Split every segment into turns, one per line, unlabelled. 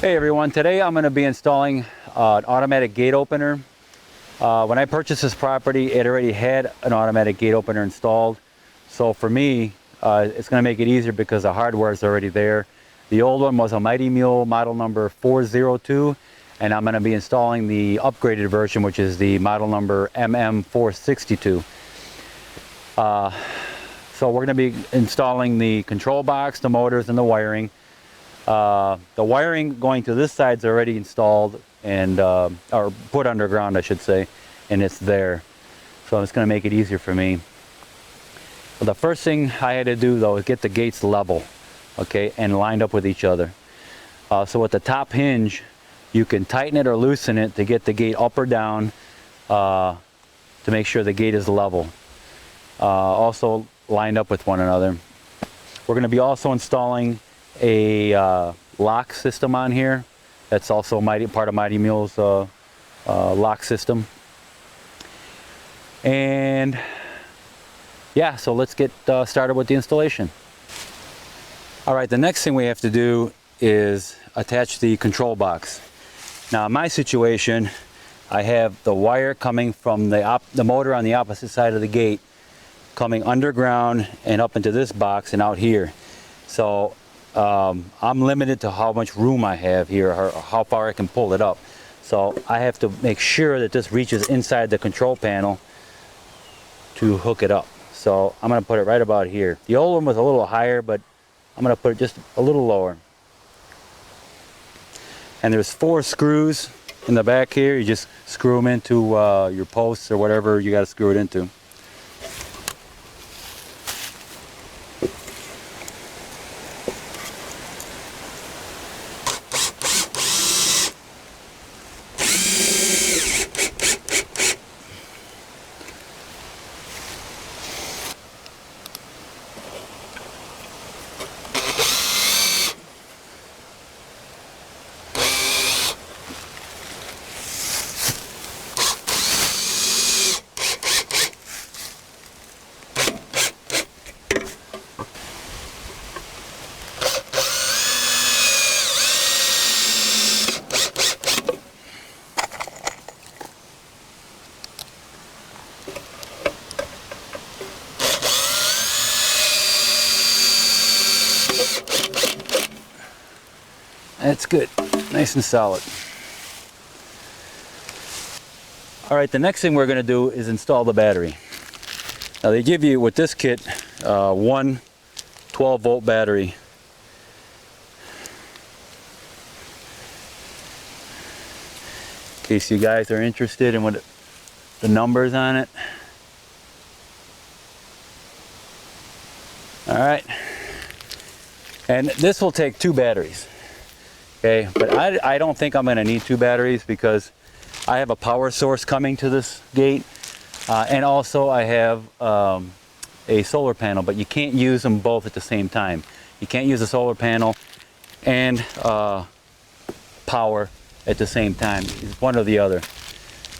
Hey everyone, today I'm going to be installing an automatic gate opener. When I purchased this property, it already had an automatic gate opener installed. So for me, it's going to make it easier because the hardware is already there. The old one was a Mighty Mule model number 402, and I'm going to be installing the upgraded version, which is the model number MM462. So we're going to be installing the control box, the motors, and the wiring. The wiring going to this side is already installed and or put underground, I should say, and it's there. So it's going to make it easier for me. Well, the first thing I had to do though is get the gates level, okay, and lined up with each other. So with the top hinge, you can tighten it or loosen it to get the gate up or down to make sure the gate is level. Also lined up with one another. We're going to be also installing a lock system on here. That's also part of Mighty Mule's lock system. And yeah, so let's get started with the installation. All right, the next thing we have to do is attach the control box. Now in my situation, I have the wire coming from the motor on the opposite side of the gate, coming underground and up into this box and out here. So I'm limited to how much room I have here, or how far I can pull it up. So I have to make sure that this reaches inside the control panel to hook it up. So I'm going to put it right about here. The old one was a little higher, but I'm going to put it just a little lower. And there's 4 screws in the back here. You just screw them into your posts or whatever you got to screw it into. That's good, nice and solid. All right, the next thing we're going to do is install the battery. Now they give you with this kit one 12-volt battery. In case you guys are interested in what the numbers on it. All right, and this will take 2 batteries. Okay, but I don't think I'm going to need 2 batteries because I have a power source coming to this gate, and also I have a solar panel, but you can't use them both at the same time. You can't use a solar panel and power at the same time. It's one or the other.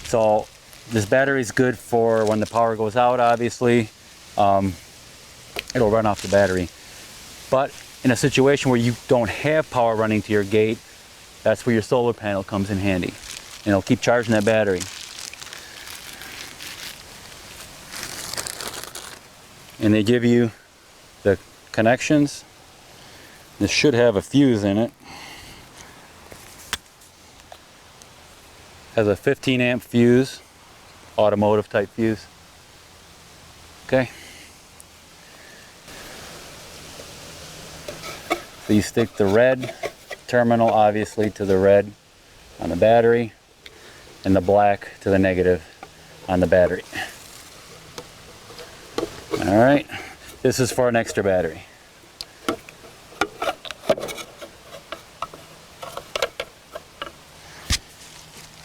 So this battery is good for when the power goes out, obviously. It'll run off the battery. But in a situation where you don't have power running to your gate, that's where your solar panel comes in handy. And it'll keep charging that battery. And they give you the connections. This should have a fuse in it. Has a 15 amp fuse, automotive type fuse. Okay. So you stick the red terminal obviously to the red on the battery and the black to the negative on the battery. Alright, this is for an extra battery.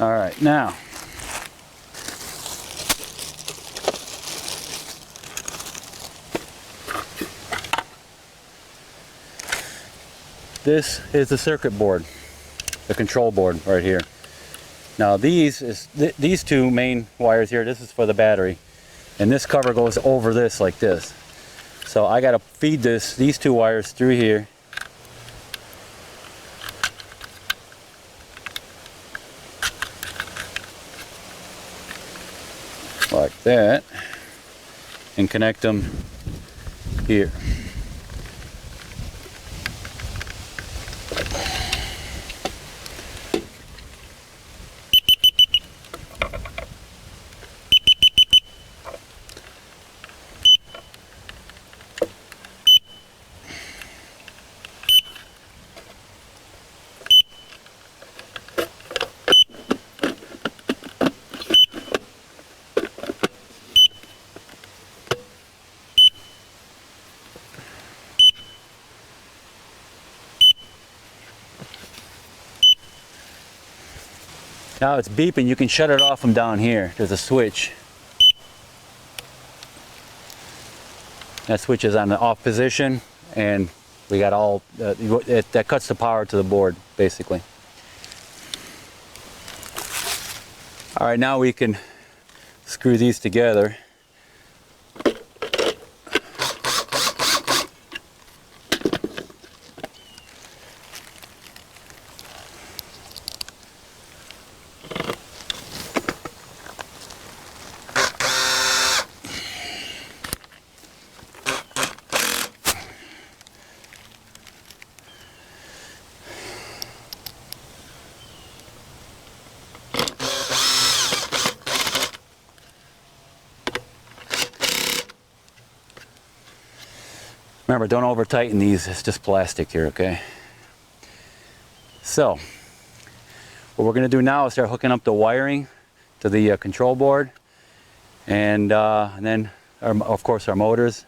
Alright, now this is the circuit board, the control board right here. Now these 2 main wires here, this is for the battery, and this cover goes over this like this. So I got to feed these 2 wires through here like that, and connect them here. Now it's beeping. You can shut it off from down here. There's a switch. That switch is on the off position, and we got all that cuts the power to the board basically. All right, now we can screw these together. Remember, don't over tighten these, it's just plastic here, okay? So, what we're gonna do now is start hooking up the wiring to the control board, and then, of course, our motors.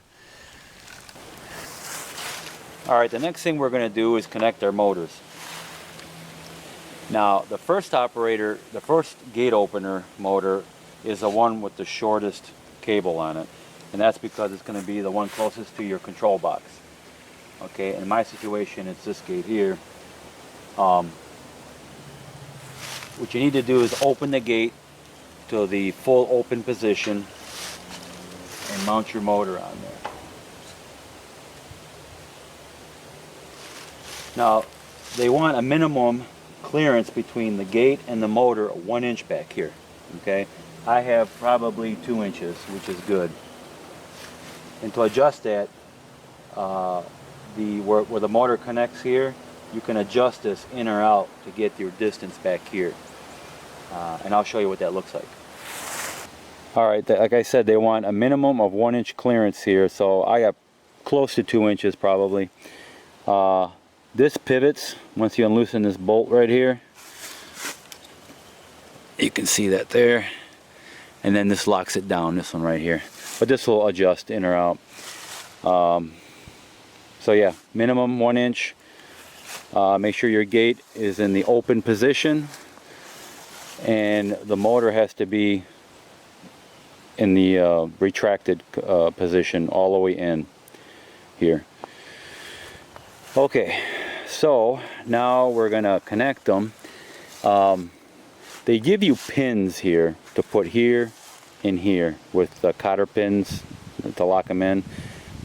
All right, the next thing we're gonna do is connect our motors. Now, the first gate opener motor is the one with the shortest cable on it. And that's because it's going to be the one closest to your control box. Okay, in my situation, it's this gate here. What you need to do is open the gate to the full open position and mount your motor on there. Now, they want a minimum clearance between the gate and the motor 1 inch back here. Okay, I have probably 2 inches, which is good. And to adjust that, where the motor connects here, you can adjust this in or out to get your distance back here. And I'll show you what that looks like. Alright, like I said, they want a minimum of 1 inch clearance here, so I got close to 2 inches probably. This pivots once you unloosen this bolt right here. You can see that there. And then this locks it down, this one right here. But this will adjust in or out. So yeah, minimum 1 inch. Make sure your gate is in the open position, and the motor has to be in the retracted position all the way in here. Okay, so now we're gonna connect them. They give you pins here to put here and here with the cotter pins to lock them in,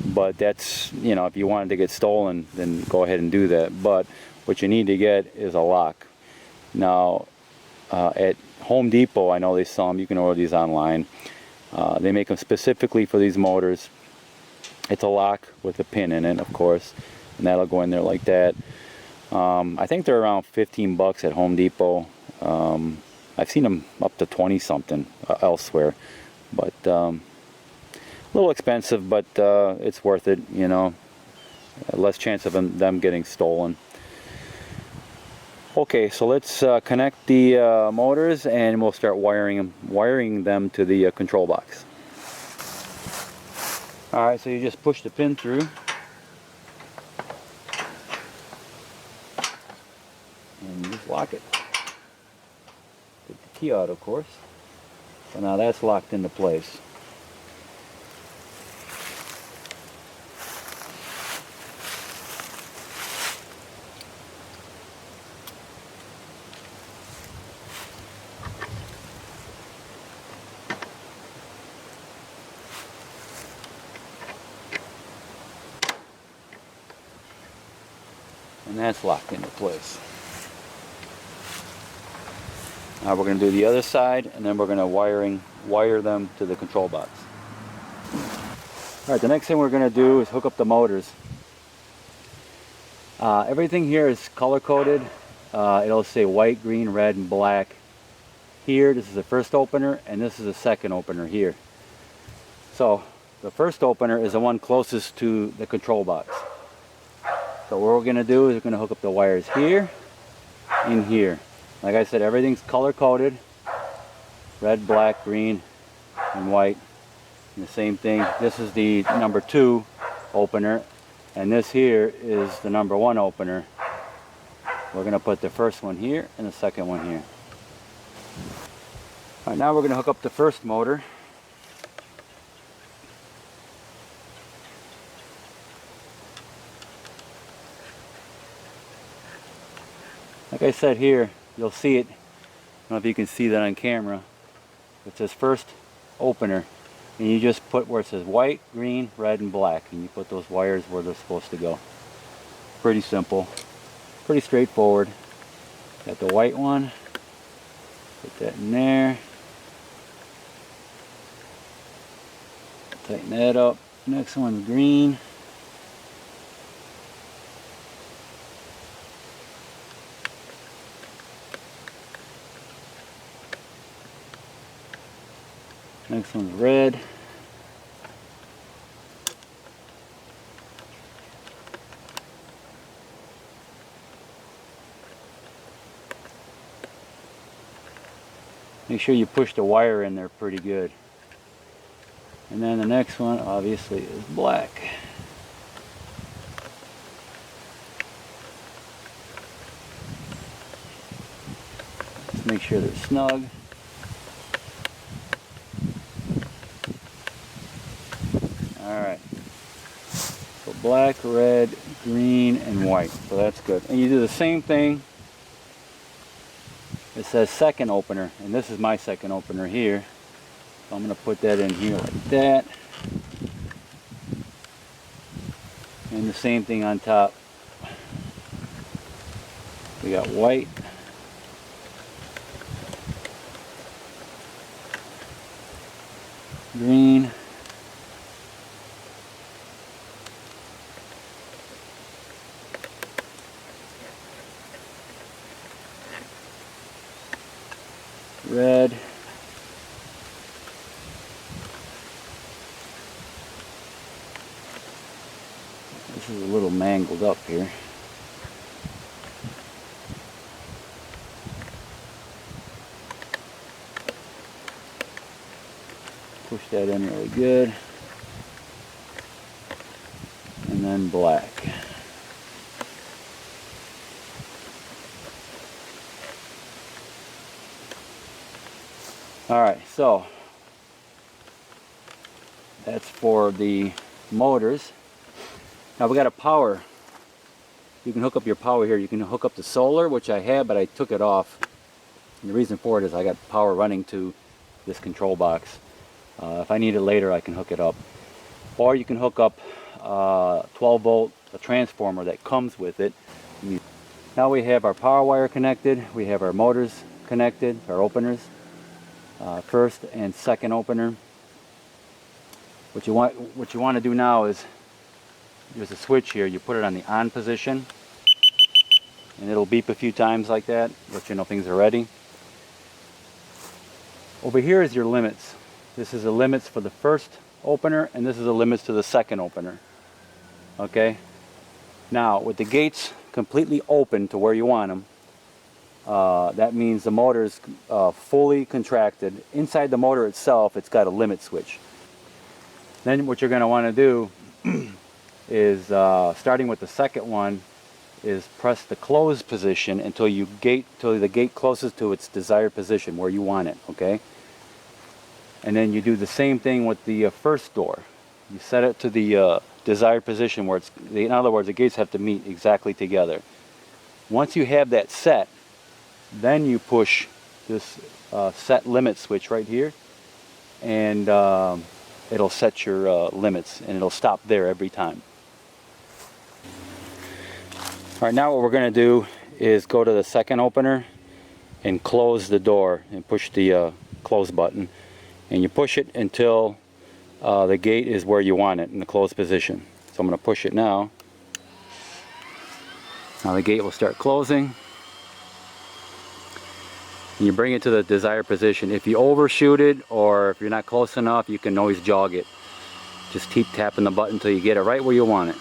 but that's, you know, if you wanted to get stolen, then go ahead and do that. But what you need to get is a lock. Now at Home Depot, I know they sell them. You can order these online. They make them specifically for these motors. It's a lock with a pin in it, of course, and that'll go in there like that. I think they're around 15 bucks at Home Depot. I've seen them up to 20 something elsewhere, but a little expensive, but it's worth it, you know. Less chance of them getting stolen. Okay, so let's connect the motors, and we'll start wiring them to the control box. All right, so you just push the pin through, and just lock it. Take the key out, of course. So now that's locked into place. And that's locked into place. Now we're going to do the other side, and then we're going to wire them to the control box. Alright, the next thing we're going to do is hook up the motors. Everything here is color coded. It'll say white, green, red, and black. Here, this is the first opener, and this is the second opener here. So, the first opener is the one closest to the control box. So what we're going to do is we're going to hook up the wires here and here. Like I said, everything's color coded. Red, black, green, and white. And the same thing, this is the number 2 opener, and this here is the number 1 opener. We're going to put the first one here and the second one here. Alright, now we're going to hook up the first motor. Like I said here, you'll see it, I don't know if you can see that on camera, it says first opener, and you just put where it says white, green, red, and black, and you put those wires where they're supposed to go. Pretty simple, pretty straightforward. Got the white one, put that in there, tighten that up. Next one's green. Next one's red. Make sure you push the wire in there pretty good. And then the next one obviously is black. Just make sure they're snug. Alright, so black, red, green, and white, so that's good. And you do the same thing. It says second opener, and this is my second opener here. So I'm going to put that in here like that. And the same thing on top. We got white. Green. Red. This is a little mangled up here. Push that in really good. And then black. Alright, so that's for the motors. Now we got a power. You can hook up your power here. You can hook up the solar, which I have, but I took it off. And the reason for it is I got power running to this control box. If I need it later, I can hook it up. Or you can hook up 12 volt, a transformer that comes with it. Now we have our power wire connected. We have our motors connected, our openers. First and second opener. What you want to do now is there's a switch here. You put it on the on position, and it'll beep a few times like that, let you know things are ready. Over here is your limits. This is the limits for the first opener, and this is the limits to the second opener. Okay. Now with the gates completely open to where you want them. That means the motor is fully contracted. Inside the motor itself, it's got a limit switch. Then what you're going to want to do is, starting with the second one, is press the close position until the gate closes to its desired position where you want it. Okay. And then you do the same thing with the first door. You set it to the desired position where in other words, the gates have to meet exactly together. Once you have that set, then you push this set limit switch right here, and it'll set your limits, and it'll stop there every time. Alright, now what we're going to do is go to the second opener, and close the door and push the close button, and you push it until the gate is where you want it in the closed position. So I'm going to push it now. Now the gate will start closing. And you bring it to the desired position. If you overshoot it or if you're not close enough, you can always jog it. Just keep tapping the button until you get it right where you want it.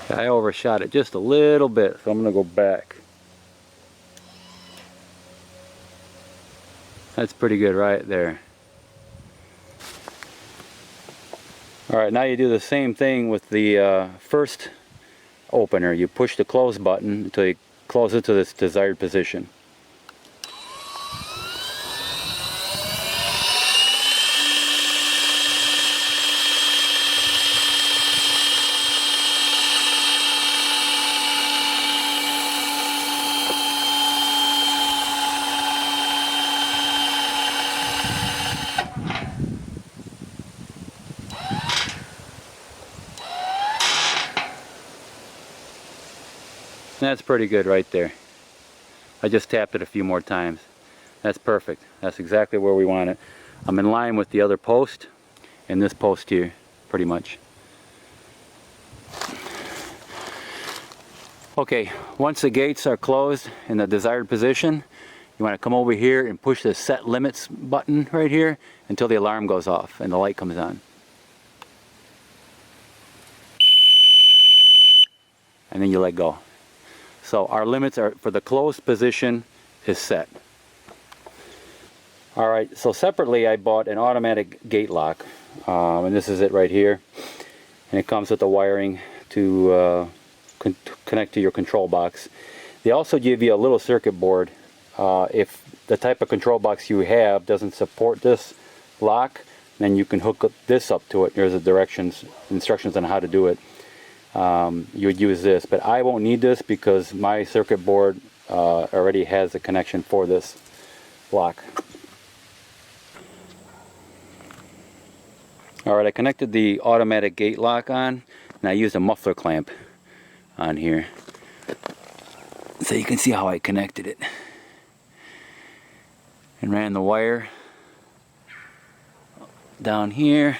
I overshot it just a little bit, so I'm going to go back. That's pretty good right there. Alright, now you do the same thing with the first opener. You push the close button until you close it to this desired position. That's pretty good right there. I just tapped it a few more times. That's perfect. That's exactly where we want it. I'm in line with the other post and this post here, pretty much. Okay, once the gates are closed in the desired position, you want to come over here and push the set limits button right here until the alarm goes off and the light comes on. And then you let go. So our limits are for the closed position is set. Alright, so separately I bought an automatic gate lock, and this is it right here, and it comes with the wiring to connect to your control box. They also give you a little circuit board if the type of control box you have doesn't support this lock, then you can hook this up to it. There's the instructions on how to do it. You would use this, but I won't need this because my circuit board already has a connection for this lock. Alright, I connected the automatic gate lock on, and I used a muffler clamp on here so you can see how I connected it, and ran the wire down here.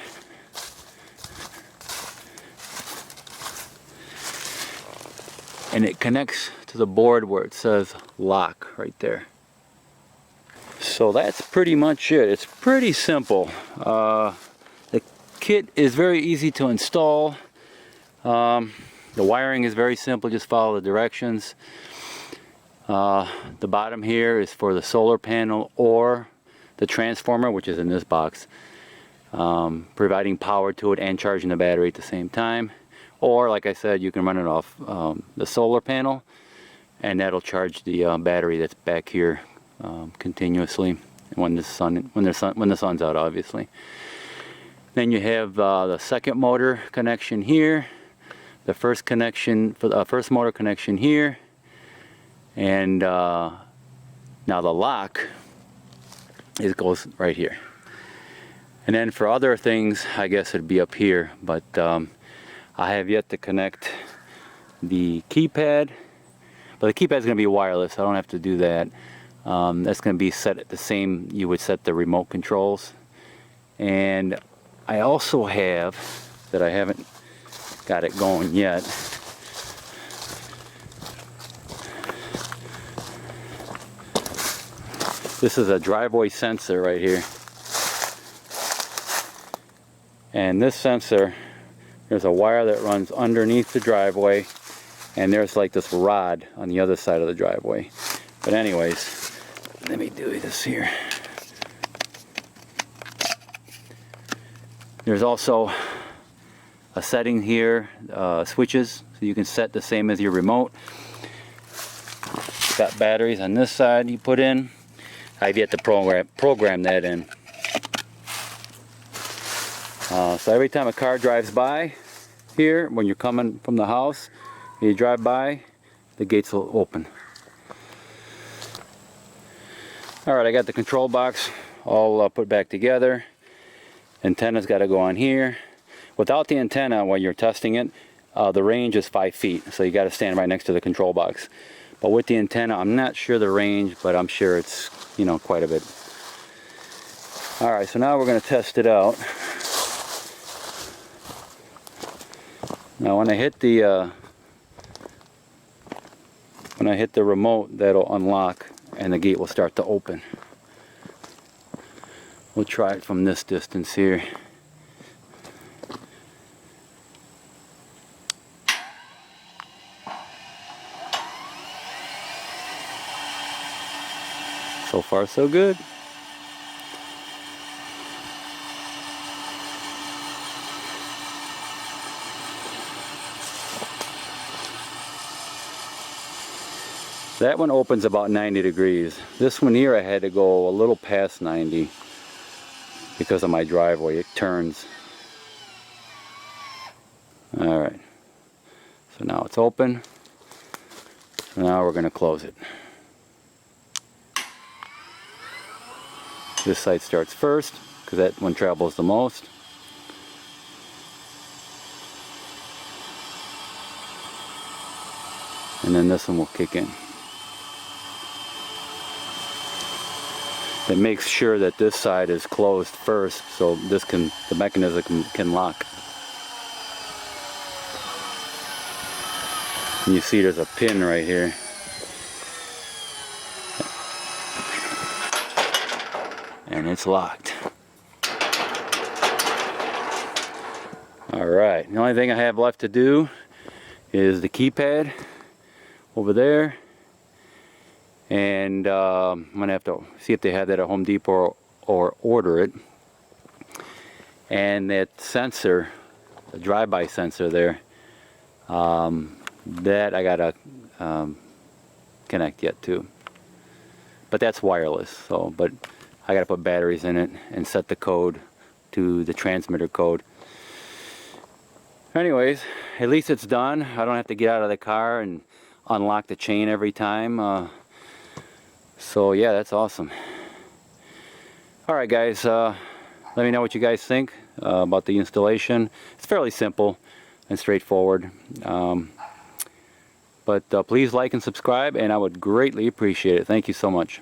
And it connects to the board where it says lock right there. So that's pretty much it. It's pretty simple. The kit is very easy to install. The wiring is very simple, just follow the directions. The bottom here is for the solar panel or the transformer, which is in this box, providing power to it and charging the battery at the same time. Or, like I said, you can run it off the solar panel, and that'll charge the battery that's back here continuously when the sun's out, obviously. Then you have the second motor connection here, the first connection for the first motor connection here, and now the lock goes right here. And then for other things, I guess it'd be up here, but I have yet to connect the keypad, but the keypad is going to be wireless, so I don't have to do that. That's going to be set at the same you would set the remote controls. And I also have, that I haven't got it going yet, this is a driveway sensor right here. And this sensor, there's a wire that runs underneath the driveway, and there's like this rod on the other side of the driveway. But anyways, let me do this here. There's also a setting here, switches, so you can set the same as your remote. Got batteries on this side you put in. I've yet to program that in. So every time a car drives by here, when you're coming from the house, you drive by, the gates will open. Alright, I got the control box all put back together. Antenna's got to go on here. Without the antenna, when you're testing it, the range is 5 feet, so you got to stand right next to the control box. But with the antenna, I'm not sure the range, but I'm sure it's, you know, quite a bit. All right, so now we're going to test it out. Now when I hit the remote, that'll unlock and the gate will start to open. We'll try it from this distance here. So far so good. That one opens about 90 degrees. This one here I had to go a little past 90 because of my driveway. It turns. Alright. So now it's open. So now we're going to close it. This side starts first because that one travels the most. And then this one will kick in. It makes sure that this side is closed first, so the mechanism can lock. And you see there's a pin right here. And it's locked. Alright, the only thing I have left to do is the keypad over there. And I'm going to have to see if they have that at Home Depot or order it. And that sensor, the drive-by sensor there, that I got to connect yet too. But that's wireless, so, but I got to put batteries in it and set the code to the transmitter code. Anyways, at least it's done. I don't have to get out of the car and unlock the chain every time. So yeah, that's awesome. Alright guys, let me know what you guys think about the installation. It's fairly simple and straightforward. But please like and subscribe, and I would greatly appreciate it. Thank you so much.